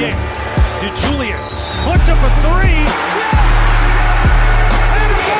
again. DeJulius puts up a three. And a goal!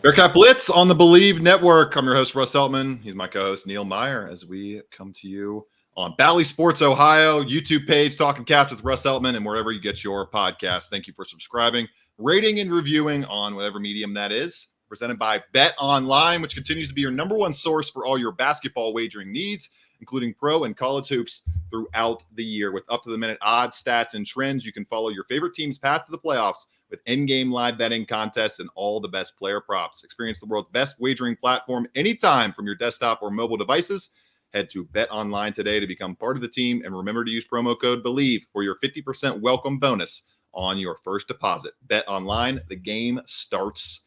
Bearcat Blitz on the Believe Network. I'm your host, Russ Eltman. He's my co-host, Neil Meyer, as we come to you on Bally Sports Ohio, YouTube page, Talking Caps with Russ Eltman, and wherever you get your podcast. Thank you for subscribing, rating, and reviewing on whatever medium that is. Presented by Bet Online, which continues to be your number one source for all your basketball wagering needs, including pro and college hoops throughout the year. With up-to-the-minute odds, stats, and trends, you can follow your favorite team's path to the playoffs with in-game live betting contests and all the best player props. Experience the world's best wagering platform anytime from your desktop or mobile devices. Head to Bet Online today to become part of the team, and remember to use promo code BELIEVE for your 50% welcome bonus on your first deposit. Bet Online, the game starts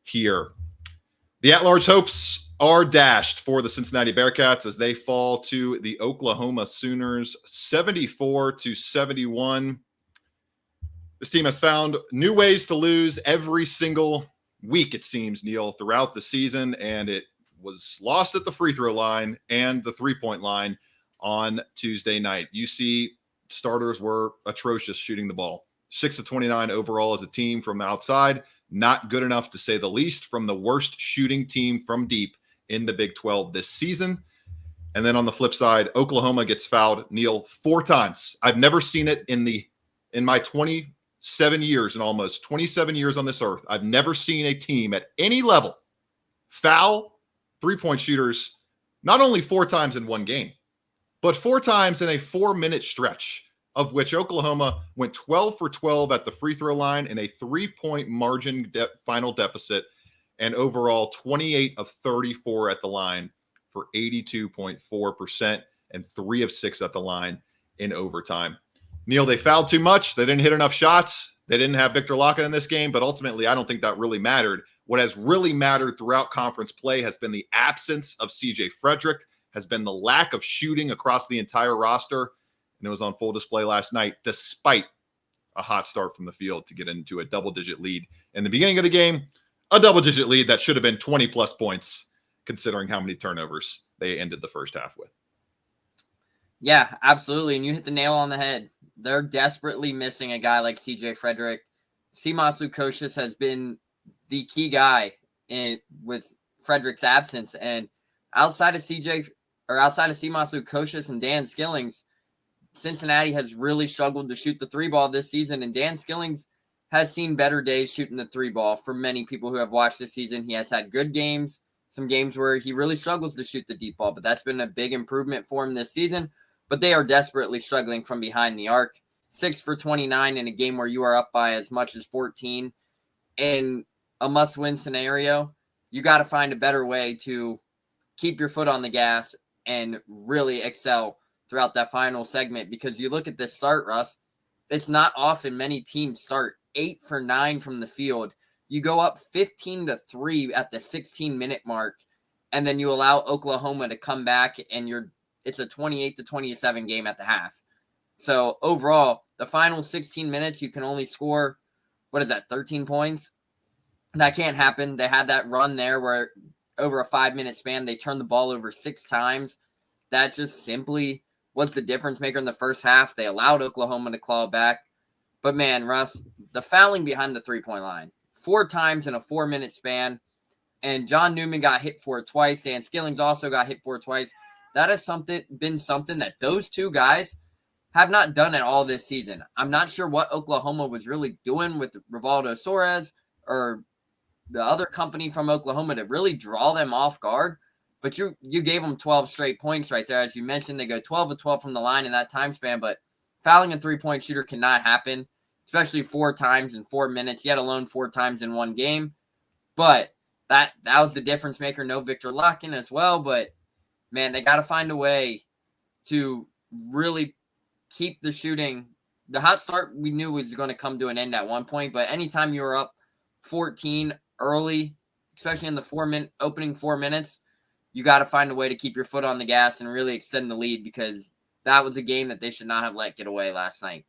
here. The at-large hopes are dashed for the Cincinnati Bearcats as they fall to the Oklahoma Sooners 74-71. This team has found new ways to lose every single week, it seems, Neil, throughout the season, and it was lost at the free throw line and the three-point line on Tuesday night. UC starters were atrocious shooting the ball. 6-29 overall as a team from outside. Not good enough, to say the least, from the worst shooting team from deep in the Big 12 this season. And then on the flip side, Oklahoma gets fouled, Neil, 4 times. I've never seen it in my 27 years and almost 27 years on this earth. I've never seen a team at any level foul three-point shooters not only 4 times in one game, but 4 times in a 4-minute stretch, of which Oklahoma went 12 for 12 at the free throw line in a 3-point margin final deficit, and overall 28 of 34 at the line for 82.4% and 3 of 6 at the line in overtime. Neil, they fouled too much. They didn't hit enough shots. They didn't have Victor Laka in this game, but ultimately I don't think that really mattered. What has really mattered throughout conference play has been the absence of CJ Frederick, has been the lack of shooting across the entire roster, and it was on full display last night, despite a hot start from the field to get into a double-digit lead in the beginning of the game, a double-digit lead that should have been 20-plus points, considering how many turnovers they ended the first half with. Yeah, absolutely, and you hit the nail on the head. They're desperately missing a guy like CJ Frederick. Simas Lukosius has been the key guy with Frederick's absence, and outside of Simas Lukosius and Dan Skillings, Cincinnati has really struggled to shoot the 3-ball this season, and Dan Skillings has seen better days shooting the 3-ball. For many people who have watched this season, he has had good games, some games where he really struggles to shoot the deep ball, but that's been a big improvement for him this season. But they are desperately struggling from behind the arc. 6 for 29 in a game where you are up by as much as 14 in a must-win scenario. You got to find a better way to keep your foot on the gas and really excel throughout that final segment, because you look at this start, Russ, it's not often many teams start 8 for 9 from the field. You go up 15-3 at the 16-minute mark, and then you allow Oklahoma to come back, and it's a 28-27 game at the half. So overall, the final 16 minutes, you can only score, 13 points? That can't happen. They had that run there where over a 5-minute span, they turned the ball over 6 times. That just simply was the difference maker in the first half. They allowed Oklahoma to claw back. But man, Russ, the fouling behind the 3-point line, 4 times in a 4-minute span, and John Newman got hit for it twice. Dan Skillings also got hit for it twice. That has been something that those 2 guys have not done at all this season. I'm not sure what Oklahoma was really doing with Rivaldo Soares or the other company from Oklahoma to really draw them off guard. But you gave them 12 straight points right there. As you mentioned, they go 12 of 12 from the line in that time span. But fouling a 3-point shooter cannot happen, especially 4 times in 4 minutes, yet alone 4 times in one game. But that was the difference maker. No Victor Larkin as well. But, man, they got to find a way to really keep the shooting. The hot start we knew was going to come to an end at one point. But anytime you were up 14 early, especially in the opening 4 minutes, you got to find a way to keep your foot on the gas and really extend the lead, because that was a game that they should not have let get away last night.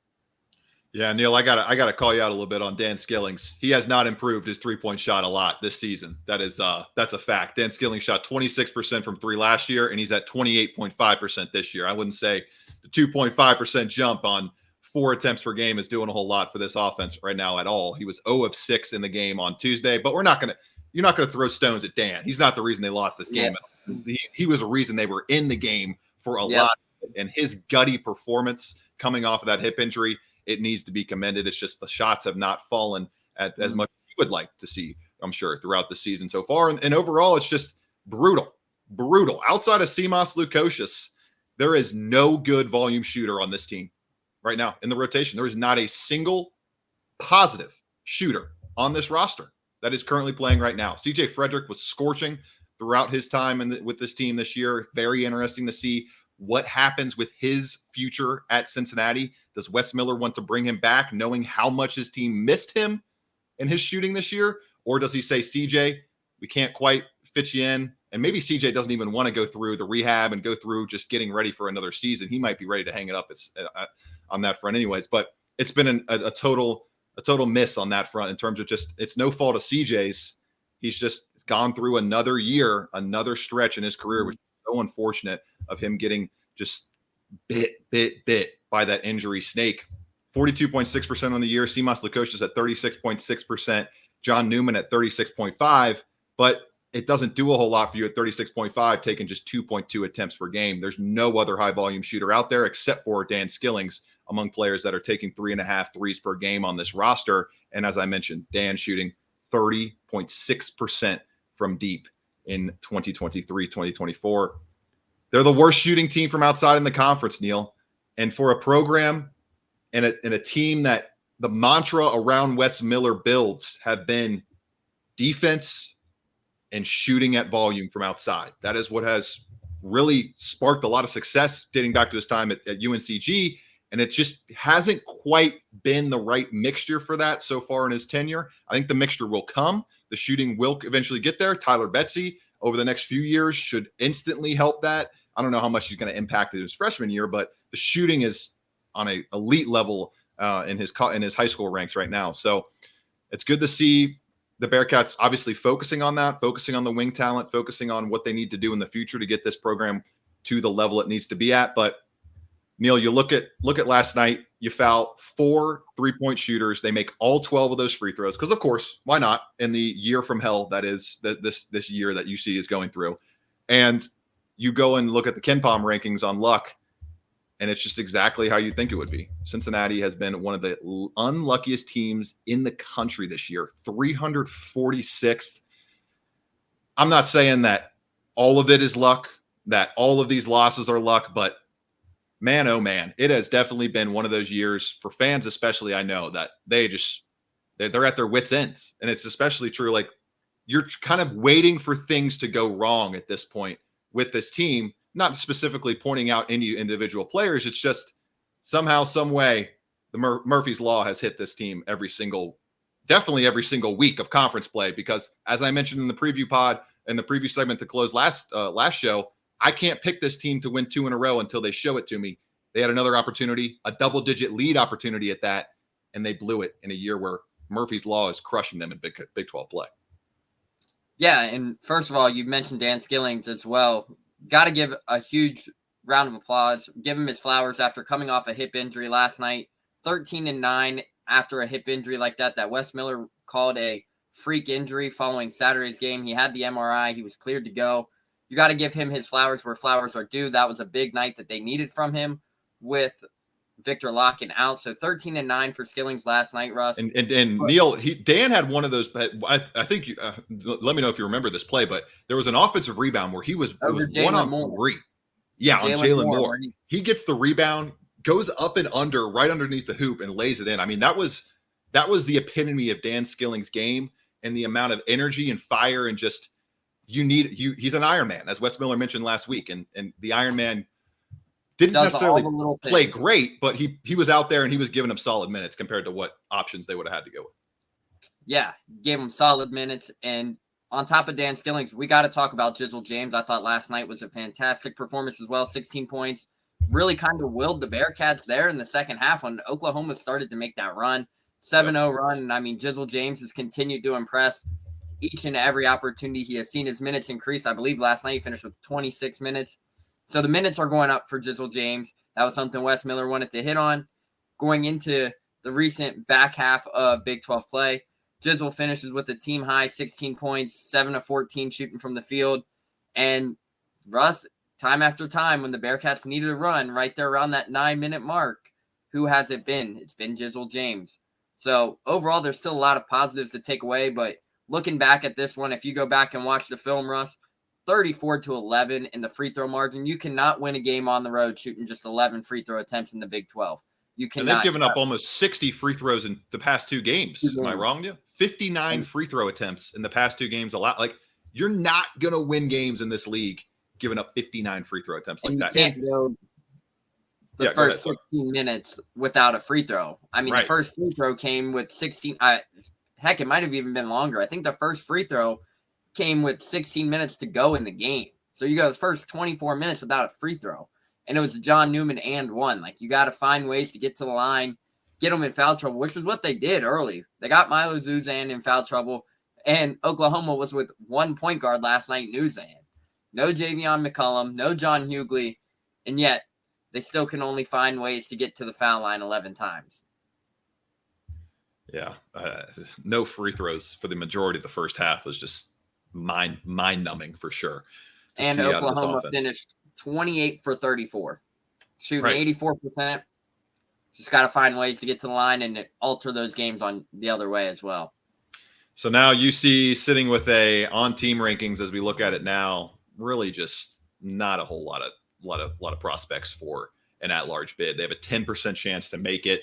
Yeah, Neil, I gotta call you out a little bit on Dan Skillings. He has not improved his 3-point shot a lot this season. That's a fact. Dan Skillings shot 26% from three last year, and he's at 28.5% this year. I wouldn't say the 2.5% jump on 4 attempts per game is doing a whole lot for this offense right now at all. He was 0 of 6 in the game on Tuesday, but you're not gonna throw stones at Dan. He's not the reason they lost this game. Yeah. He was a reason they were in the game for a lot, and his gutty performance coming off of that hip injury, it needs to be commended. It's just the shots have not fallen at as much as you would like to see, I'm sure, throughout the season so far. And overall, it's just brutal. Outside of Simas Lukosius, there is no good volume shooter on this team right now in the rotation. There is not a single positive shooter on this roster that is currently playing right now. CJ Frederick was scorching throughout his time with this team this year. Very interesting to see what happens with his future at Cincinnati. Does Wes Miller want to bring him back knowing how much his team missed him in his shooting this year? Or does he say, CJ, we can't quite fit you in? And maybe CJ doesn't even want to go through the rehab and go through just getting ready for another season. He might be ready to hang it up on that front anyways. But it's been a total miss on that front in terms of just, it's no fault of CJ's. He's just gone through another year, another stretch in his career, which is so unfortunate of him getting just bit by that injury snake. 42.6% on the year. Simas Lukosius at 36.6%. John Newman at 36.5%. But it doesn't do a whole lot for you at 36.5, taking just 2.2 attempts per game. There's no other high volume shooter out there except for Dan Skillings among players that are taking 3.5 threes per game on this roster. And as I mentioned, Dan shooting 30.6% from deep in 2023, 2024. They're the worst shooting team from outside in the conference, Neil. And for a program and a team that the mantra around Wes Miller builds have been defense and shooting at volume from outside. That is what has really sparked a lot of success dating back to his time at UNCG. And it just hasn't quite been the right mixture for that so far in his tenure. I think the mixture will come. The shooting will eventually get there. Tyler Betsy over the next few years should instantly help that. I don't know how much he's going to impact his freshman year, but the shooting is on an elite level in his high school ranks right now. So it's good to see the Bearcats obviously focusing on that, focusing on the wing talent, focusing on what they need to do in the future to get this program to the level it needs to be at. But Neil, you look at last night, you foul 4 3-point shooters. They make all 12 of those free throws because, of course, why not in the year from hell that is this year that UC is going through. And you go and look at the KenPom rankings on luck, and it's just exactly how you think it would be. Cincinnati has been one of the unluckiest teams in the country this year, 346th. I'm not saying that all of it is luck, that all of these losses are luck, but man, oh man, it has definitely been one of those years for fans, especially. I know that they're at their wits' ends, and it's especially true. Like, you're kind of waiting for things to go wrong at this point with this team, not specifically pointing out any individual players. It's just somehow, some way, the Murphy's Law has hit this team definitely every single week of conference play. Because as I mentioned in the preview pod and the preview segment to close last show, I can't pick this team to win 2 in a row until they show it to me. They had another opportunity, a double-digit lead opportunity at that, and they blew it in a year where Murphy's Law is crushing them in Big 12 play. Yeah, and first of all, you mentioned Dan Skillings as well. Got to give a huge round of applause. Give him his flowers after coming off a hip injury last night. 13-9 after a hip injury like that Wes Miller called a freak injury following Saturday's game. He had the MRI. He was cleared to go. You got to give him his flowers where flowers are due. That was a big night that they needed from him with Victor Locken out. So 13-9 for Skillings last night, Russ. And Neil, Dan had one of those. I think you. Let me know if you remember this play, but there was an offensive rebound where he was 1-on-3. Yeah, on Jalen Moore. He gets the rebound, goes up and under, right underneath the hoop, and lays it in. I mean, that was the epitome of Dan Skillings' game and the amount of energy and fire and just. He's an Iron Man, as Wes Miller mentioned last week, and the Iron Man didn't necessarily play great, but he was out there and he was giving them solid minutes compared to what options they would have had to go with. Yeah, gave him solid minutes. And on top of Dan Skillings, we got to talk about Jizzle James. I thought last night was a fantastic performance as well. 16 points, really kind of willed the Bearcats there in the second half when Oklahoma started to make that run, 7-0 run. And I mean, Jizzle James has continued to impress each and every opportunity he has seen. His minutes increase. I believe last night he finished with 26 minutes. So the minutes are going up for Jizzle James. That was something Wes Miller wanted to hit on. Going into the recent back half of Big 12 play, Jizzle finishes with a team high 16 points, 7 of 14 shooting from the field. And Russ, time after time, when the Bearcats needed a run right there around that 9-minute mark, who has it been? It's been Jizzle James. So overall, there's still a lot of positives to take away. But looking back at this one, if you go back and watch the film, Russ, 34-11 in the free throw margin. You cannot win a game on the road shooting just 11 free throw attempts in the Big 12. You cannot. And they've given up almost 60 free throws in the past 2 games. Am I wrong? Yeah. 59 free throw attempts in the past 2 games. A lot. Like, you're not going to win games in this league giving up 59 free throw attempts like that. You can't go the first 16 minutes without a free throw. I mean, the first free throw came with 16. Heck, it might have even been longer. I think the first free throw came with 16 minutes to go in the game. So you go the first 24 minutes without a free throw. And it was John Newman and one. Like, you got to find ways to get to the line, get them in foul trouble, which was what they did early. They got Milo Zuzan in foul trouble, and Oklahoma was with 1 point guard last night, Nuzan. No Javion McCullum, no John Hughley, and yet they still can only find ways to get to the foul line 11 times. Yeah, no free throws for the majority of the first half was just mind-numbing for sure. And Oklahoma finished 28 for 34, shooting 84%. Just got to find ways to get to the line and alter those games on the other way as well. So now UC sitting with on team rankings as we look at it now, really just not a whole lot of prospects for an at-large bid. They have a 10% chance to make it.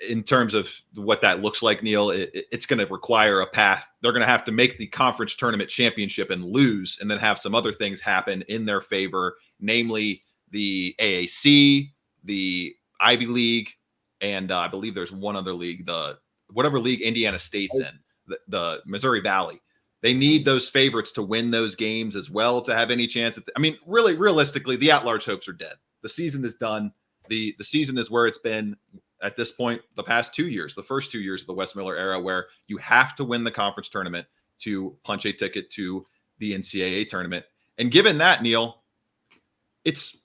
In terms of what that looks like, Neil, it's going to require a path. They're going to have to make the conference tournament championship and lose, and then have some other things happen in their favor, namely the AAC, the Ivy League, and I believe there's one other league, whatever league Indiana State's in, the Missouri Valley. They need those favorites to win those games as well to have any chance. I mean, really, realistically, the at-large hopes are dead. The season is done. The season is where it's been at this point the past 2 years, the first 2 years of the Wes Miller era, where you have to win the conference tournament to punch a ticket to the NCAA tournament. And given that, Neil, it's,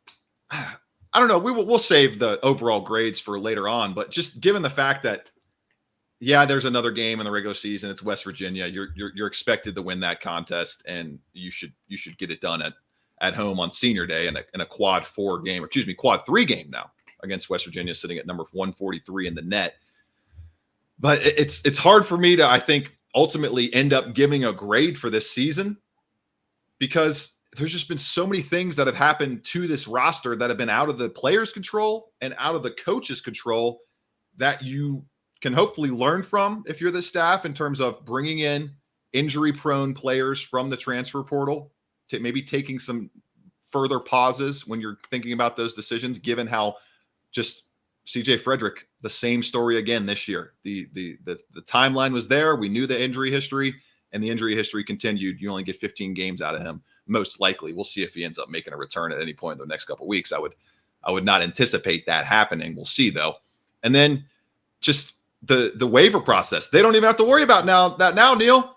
I don't know, we'll save the overall grades for later on, but just given the fact that, yeah, there's another game in the regular season, it's West Virginia, you're expected to win that contest, and you should get it done at home on senior day in a quad 3 game now against West Virginia, sitting at number 143 in the net. But it's hard for me to, I think, ultimately end up giving a grade for this season, because there's just been so many things that have happened to this roster that have been out of the players' control and out of the coaches' control that you can hopefully learn from if you're the staff, in terms of bringing in injury-prone players from the transfer portal, to maybe taking some further pauses when you're thinking about those decisions, given how just CJ Frederick, the same story again this year. The timeline was there. We knew the injury history, and the injury history continued. You only get 15 games out of him, most likely. We'll see if he ends up making a return at any point in the next couple of weeks. I would not anticipate that happening. We'll see, though. And then just the waiver process. They don't even have to worry about now, Neil.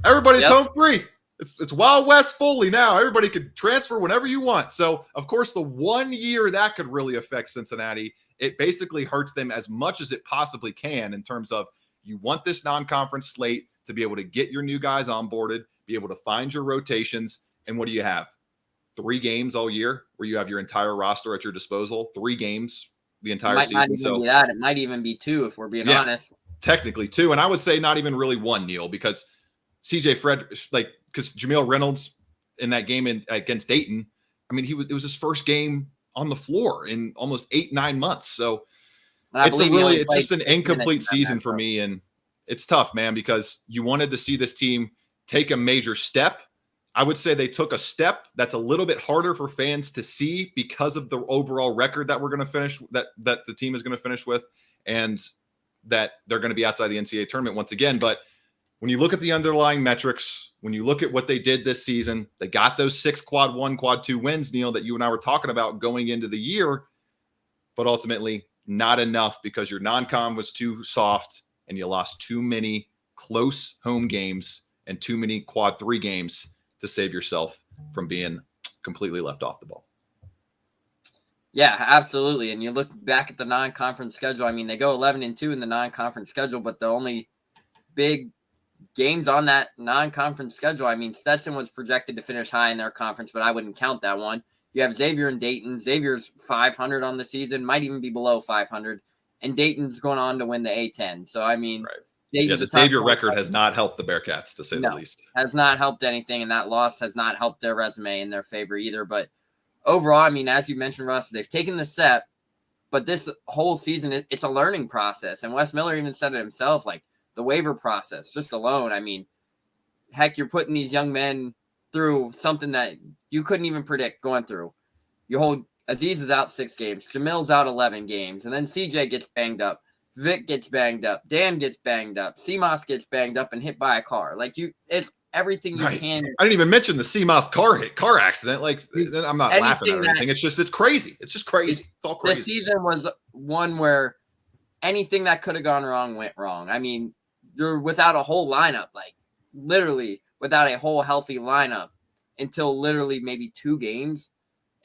Everybody's home free. It's Wild West fully now. Everybody could transfer whenever you want. So, of course, the 1 year that could really affect Cincinnati, it basically hurts them as much as it possibly can, in terms of, you want this non-conference slate to be able to get your new guys onboarded, be able to find your rotations. And what do you have? 3 games all year where you have your entire roster at your disposal. 3 games the entire season. Might not even be that. It might even be 2 if we're being honest. Technically 2. And I would say not even really 1, Neil, because CJ Fred, because Jameel Reynolds in that game against Dayton, I mean, it was his first game on the floor in almost 8-9 months. So it's just an incomplete season for me. And it's tough, man, because you wanted to see this team take a major step. I would say they took a step that's a little bit harder for fans to see because of the overall record that we're going to finish, that the team is going to finish with, and that they're going to be outside the NCAA tournament once again. But when you look at the underlying metrics, when you look at what they did this season, they got those 6 quad 1, quad 2 wins, Neil, that you and I were talking about going into the year, but ultimately not enough because your non-con was too soft and you lost too many close home games and too many quad 3 games to save yourself from being completely left off the ball. Yeah, absolutely. And you look back at the non-conference schedule. I mean, they go 11-2 in the non-conference schedule, but the only big games on that non-conference schedule, I mean, Stetson was projected to finish high in their conference, but I wouldn't count that one. You have Xavier and Dayton. Xavier's 500 on the season, might even be below 500, and Dayton's going on to win the A10. So, I mean, right. Dayton's the Xavier record has not helped the Bearcats, to say the least. Has not helped anything, and that loss has not helped their resume in their favor either. But overall, I mean, as you mentioned, Russ, they've taken the step, but this whole season, it's a learning process. And Wes Miller even said it himself, like, the waiver process, just alone. I mean, heck, you're putting these young men through something that you couldn't even predict going through. You hold Aziz is out 6 games, Jamil's out 11 games, and then CJ gets banged up, Vic gets banged up, Dan gets banged up, CMOS gets banged up and hit by a car. Like it's everything you can. I didn't even mention the CMOS car accident. Like I'm not laughing at anything. It's crazy. It's just crazy. It's all crazy. This season was one where anything that could have gone wrong went wrong. I mean, you're without a whole lineup, like literally without a whole healthy lineup until literally maybe 2 games.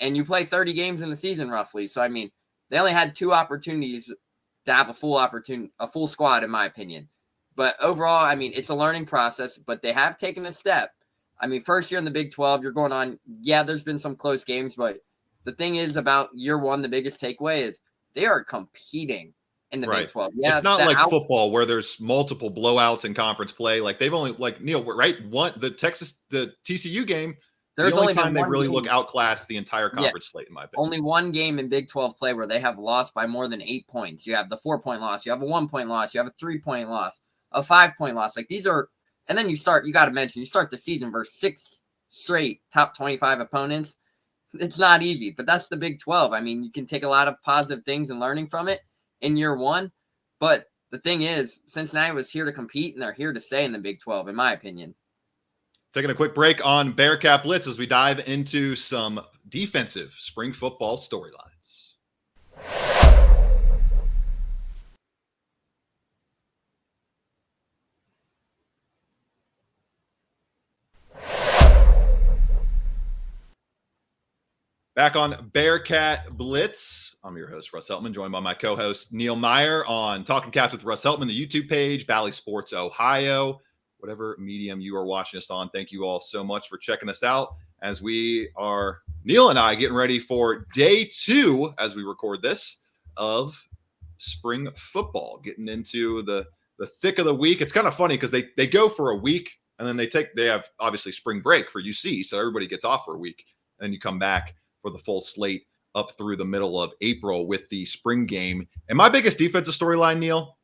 And you play 30 games in the season roughly. So, I mean, they only had 2 opportunities to have a full squad, in my opinion. But overall, I mean, it's a learning process, but they have taken a step. I mean, first year in the Big 12, you're going on, yeah, there's been some close games, but the thing is about year one, the biggest takeaway is they are competing in the Big 12. Yeah, it's not like football where there's multiple blowouts in conference play. Like they've only, like Neil, right? The TCU game, there's the only time they really look outclassed the entire conference slate, in my opinion. Only one game in Big 12 play where they have lost by more than 8 points. You have the 4-point loss, you have a 1-point loss, you have a 3-point loss, a 5-point loss. Like these are, and then you start the season versus 6 straight top 25 opponents. It's not easy, but that's the Big 12. I mean, you can take a lot of positive things and learning from it in year one. But the thing is, Cincinnati was here to compete, and they're here to stay in the Big 12, in my opinion. Taking a quick break on Bearcat Blitz as we dive into some defensive spring football storylines. Back on Bearcat Blitz. I'm your host, Russ Heltman, joined by my co-host, Neil Meyer, on Talking Cats with Russ Heltman, the YouTube page, Bally Sports Ohio, whatever medium you are watching us on. Thank you all so much for checking us out as we are, Neil and I, getting ready for day 2, as we record this, of spring football, getting into the thick of the week. It's kind of funny because they go for a week and then they have obviously spring break for UC, so everybody gets off for a week, and you come back for the full slate up through the middle of April with the spring game. And my biggest defensive storyline, Neil,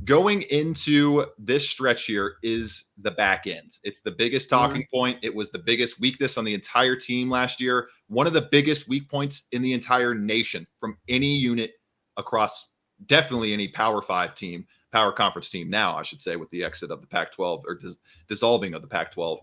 going into this stretch here is the back end. It's the biggest talking point. It was the biggest weakness on the entire team last year. One of the biggest weak points in the entire nation from any unit across definitely any Power 5 team, Power Conference team now, I should say, with the exit of the Pac-12 or dissolving of the Pac-12.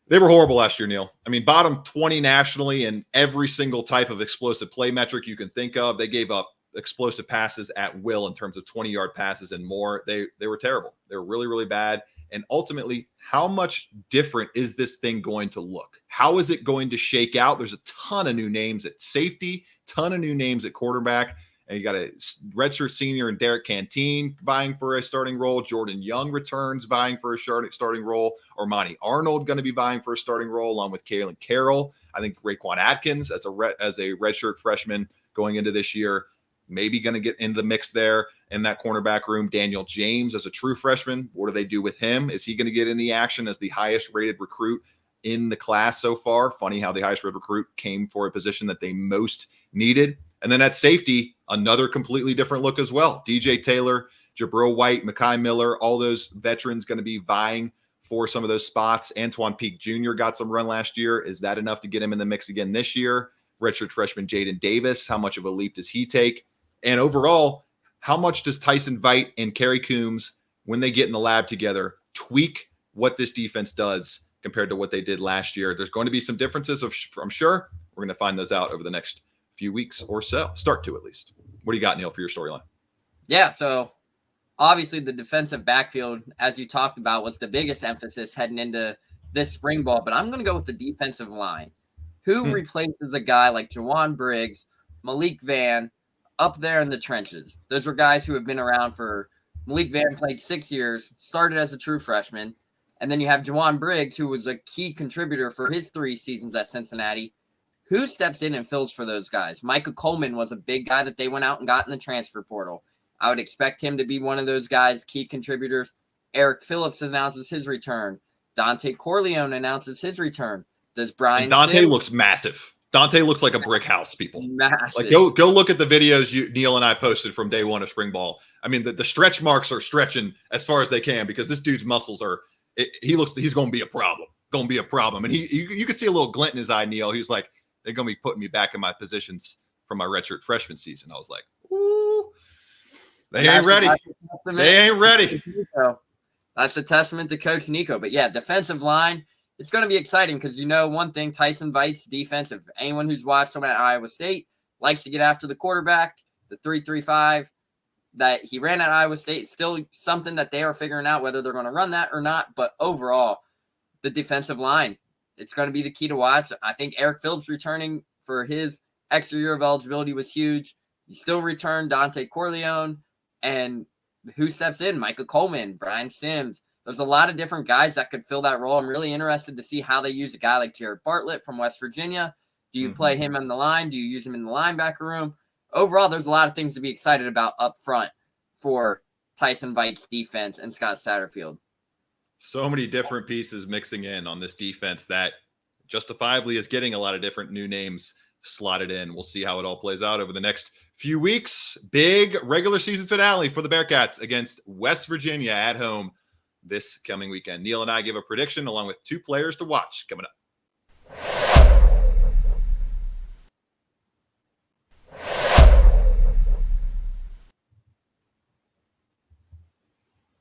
They were horrible last year, Neil. I mean, bottom 20 nationally in every single type of explosive play metric you can think of. They gave up explosive passes at will in terms of 20-yard passes and more. They were terrible. They were really, really bad. And ultimately, how much different is this thing going to look? How is it going to shake out? There's a ton of new names at safety, ton of new names at quarterback. And you got a redshirt senior in Derek Canteen vying for a starting role. Jordan Young returns vying for a starting role. Armani Arnold going to be vying for a starting role along with Kalen Carroll. I think Raquan Atkins as a redshirt freshman going into this year, maybe going to get into the mix there in that cornerback room. Daniel James as a true freshman. What do they do with him? Is he going to get in the action as the highest rated recruit in the class so far? Funny how the highest rated recruit came for a position that they most needed. And then at safety, another completely different look as well. DJ Taylor, Jabril White, Mekhi Miller, all those veterans going to be vying for some of those spots. Antoine Peak Jr. got some run last year. Is that enough to get him in the mix again this year? Redshirt freshman Jaden Davis, how much of a leap does he take? And overall, how much does Tyson Veit and Kerry Coombs when they get in the lab together, tweak what this defense does compared to what they did last year. There's going to be some differences, I'm sure. We're going to find those out over the next few weeks or so. Start to, at least. What do you got, Neil, for your storyline? Yeah, so obviously the defensive backfield, as you talked about, was the biggest emphasis heading into this spring ball. But I'm going to go with the defensive line. Who replaces a guy like Jawan Briggs, Malik Van, up there in the trenches? Those were guys who have been around for – Malik Van played 6 years, started as a true freshman. And then you have Jawan Briggs, who was a key contributor for his 3 seasons at Cincinnati. Who steps in and fills for those guys? Micah Coleman was a big guy that they went out and got in the transfer portal. I would expect him to be one of those guys, key contributors. Eric Phillips announces his return. Dante Corleone announces his return. Does Brian Dante Sims? Looks massive. Dante looks like a brick house, people. Massive. Like go look at the videos Neil and I posted from day one of spring ball. I mean, the stretch marks are stretching as far as they can because this dude's muscles are. He's going to be a problem. Going to be a problem. And you could see a little glint in his eye, Neil. He's like, they're going to be putting me back in my positions from my redshirt freshman season. I was like, ooh, they ain't ready. They ain't ready. That's a testament to Coach Nico. But yeah, defensive line. It's going to be exciting because one thing, Tyson Vite's defense, if anyone who's watched him at Iowa State likes to get after the quarterback, the 3-3-5 that he ran at Iowa State, still something that they are figuring out whether they're going to run that or not. But overall, the defensive line, it's going to be the key to watch. I think Eric Phillips returning for his extra year of eligibility was huge. He still returned Dante Corleone, and who steps in? Micah Coleman, Brian Sims. There's a lot of different guys that could fill that role. I'm really interested to see how they use a guy like Jared Bartlett from West Virginia. Do you play him on the line? Do you use him in the linebacker room? Overall, there's a lot of things to be excited about up front for Tyson Vite's defense and Scott Satterfield. So many different pieces mixing in on this defense that justifiably is getting a lot of different new names slotted in. We'll see how it all plays out over the next few weeks. Big regular season finale for the Bearcats against West Virginia at home this coming weekend. Neil and I give a prediction along with 2 players to watch coming up.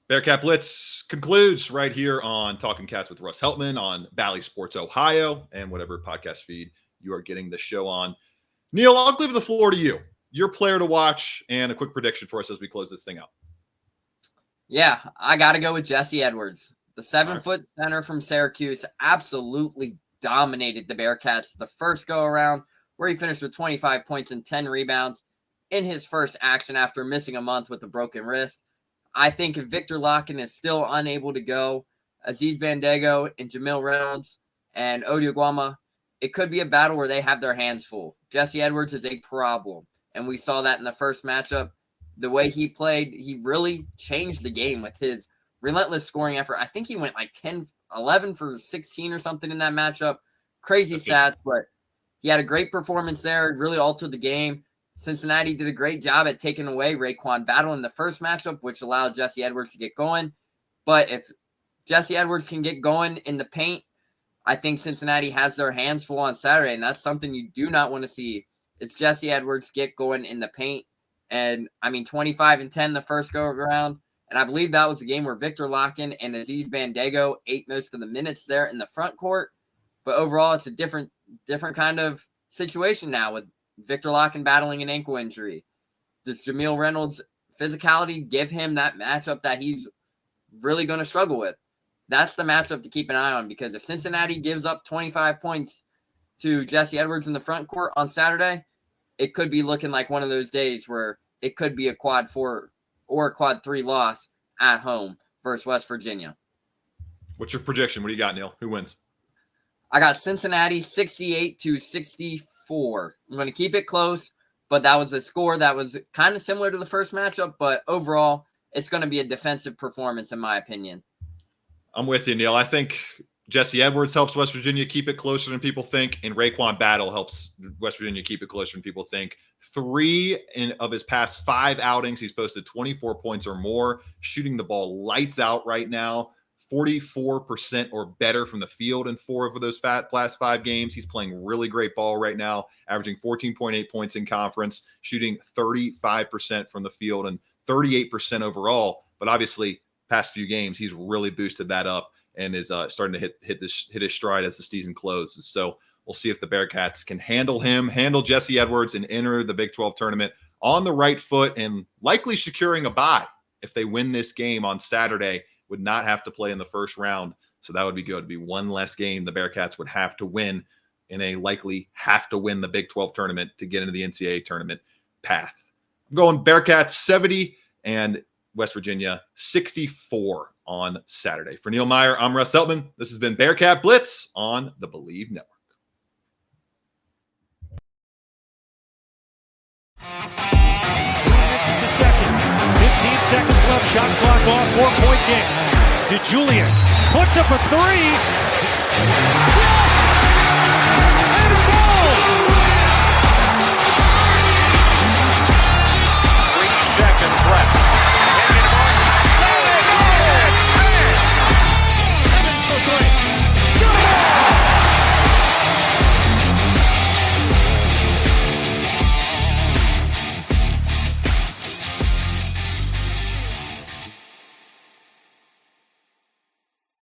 Bearcat Blitz concludes right here on Talking Cats with Russ Heltman on Bally Sports Ohio and whatever podcast feed you are getting the show on. Neil, I'll give the floor to you. Your player to watch and a quick prediction for us as we close this thing out. Yeah, I got to go with Jesse Edwards. The 7-foot center from Syracuse absolutely dominated the Bearcats the first go-around, where he finished with 25 points and 10 rebounds in his first action after missing a month with a broken wrist. I think if Victor Locken is still unable to go, Aziz Bandego and Jamil Reynolds and Odiaguama, it could be a battle where they have their hands full. Jesse Edwards is a problem, and we saw that in the first matchup. The way he played, he really changed the game with his relentless scoring effort. I think he went like 11 for 16 or something in that matchup. Crazy stats, but he had a great performance there, really altered the game. Cincinnati did a great job at taking away Raekwon Battle in the first matchup, which allowed Jesse Edwards to get going. But if Jesse Edwards can get going in the paint, I think Cincinnati has their hands full on Saturday, and that's something you do not want to see is Jesse Edwards get going in the paint. And, 25 and 10 the first go-around. And I believe that was the game where Victor Locken and Aziz Bandego ate most of the minutes there in the front court. But overall, it's a different kind of situation now with Victor Locken battling an ankle injury. Does Jamil Reynolds' physicality give him that matchup that he's really going to struggle with? That's the matchup to keep an eye on, because if Cincinnati gives up 25 points to Jesse Edwards in the front court on Saturday, it could be looking like one of those days where it could be a quad 4 or a quad 3 loss at home versus West Virginia. What's your prediction? What do you got, Neil? Who wins? I got Cincinnati 68-64. I'm going to keep it close, but that was a score that was kind of similar to the first matchup, but overall, it's going to be a defensive performance in my opinion. I'm with you, Neil. I think Jesse Edwards helps West Virginia keep it closer than people think, and Raekwon Battle helps West Virginia keep it closer than people think. 3 of his past 5 outings, he's posted 24 points or more, shooting the ball lights out right now, 44% or better from the field in 4 of those last 5 games. He's playing really great ball right now, averaging 14.8 points in conference, shooting 35% from the field and 38% overall. But obviously, past few games, he's really boosted that up and is starting to hit his stride as the season closes. So we'll see if the Bearcats can handle him, handle Jesse Edwards, and enter the Big 12 tournament on the right foot and likely securing a bye. If they win this game on Saturday, would not have to play in the first round. So that would be good. It'd be one less game the Bearcats would have to win in a likely have to win the Big 12 tournament to get into the NCAA tournament path. I'm going Bearcats 70 and West Virginia 64 on Saturday. For Neil Meyer, I'm Russ Eltman. This has been Bearcat Blitz on the Believe Network. This is the second. 15 seconds left. Shot clock off. 4-point game. DeJulius puts up a three. And a goal! 3 seconds left.